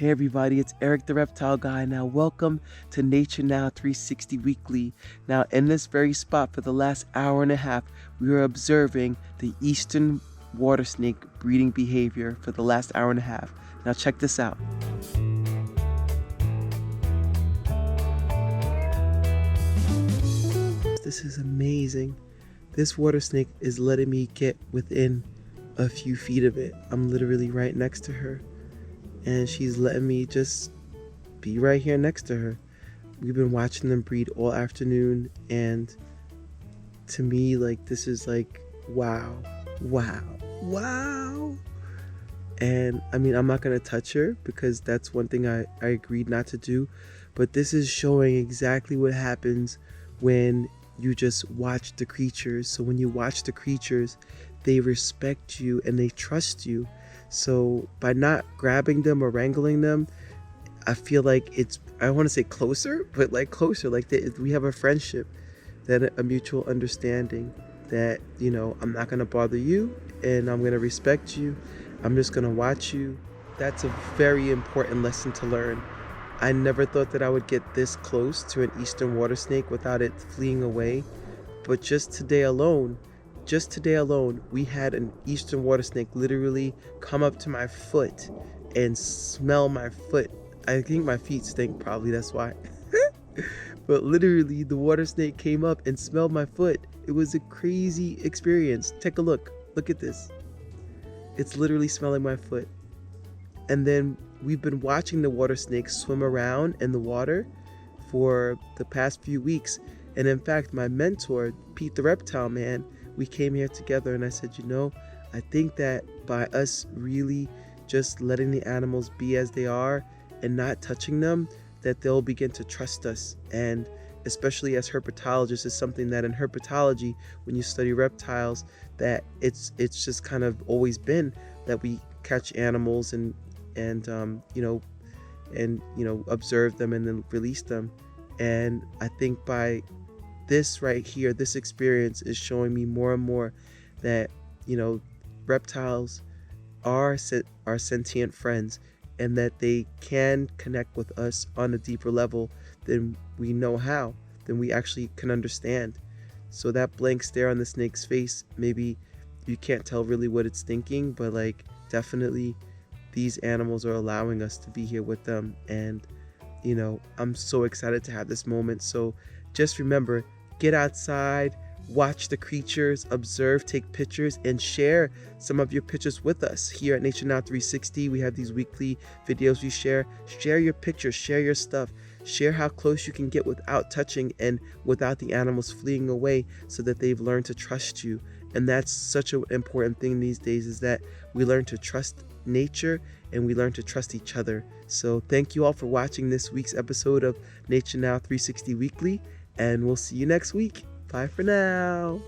Hey everybody, it's Erik the Reptile Guy. Now welcome to Nature Now 360 Weekly. Now in this very spot for the last hour and a half, we are observing the eastern water snake breeding behavior for the last hour and a half. Now check this out. This is amazing. This water snake is letting me get within a few feet of it. I'm literally right next to her, and she's letting me just be right here next to her. We've been watching them breed all afternoon, and to me, like, this is like, wow. And I mean, I'm not gonna touch her because that's one thing I agreed not to do, but this is showing exactly what happens when you just watch the creatures. So when you watch the creatures, they respect you and they trust you. So by not grabbing them or wrangling them, I feel like it's, I want to say closer, but like closer, like we have a friendship, that a mutual understanding that, you know, I'm not going to bother you and I'm going to respect you. I'm just going to watch you. That's a very important lesson to learn. I never thought that I would get this close to an eastern water snake without it fleeing away. But just today alone, we had an eastern water snake literally come up to my foot and smell my foot. I think my feet stink, probably, that's why. But literally the water snake came up and smelled my foot. It was a crazy experience. Take a look. Look at this. It's literally smelling my foot. And then we've been watching the water snakes swim around in the water for the past few weeks. And in fact, my mentor, Pete the Reptile Man, we came here together and I said, you know, I think that by us really just letting the animals be as they are and not touching them, that they'll begin to trust us. And especially as herpetologists, is something that in herpetology, when you study reptiles, that it's just kind of always been that we catch animals and observe them and then release them. And I think by this right here, this experience is showing me more and more that, you know, reptiles are sentient friends, and that they can connect with us on a deeper level than we know how, than we actually can understand. So that blank stare on the snake's face, maybe you can't tell really what it's thinking, but like definitely these animals are allowing us to be here with them. And you know, I'm so excited to have this moment. So just remember, get outside, watch the creatures, observe, take pictures, and share some of your pictures with us. Here at Nature Now 360, we have these weekly videos we share. Share your pictures, share your stuff, share how close you can get without touching and without the animals fleeing away, so that they've learned to trust you. And that's such an important thing these days, is that we learn to trust nature and we learn to trust each other. So thank you all for watching this week's episode of Nature Now 360 Weekly, and we'll see you next week. Bye for now.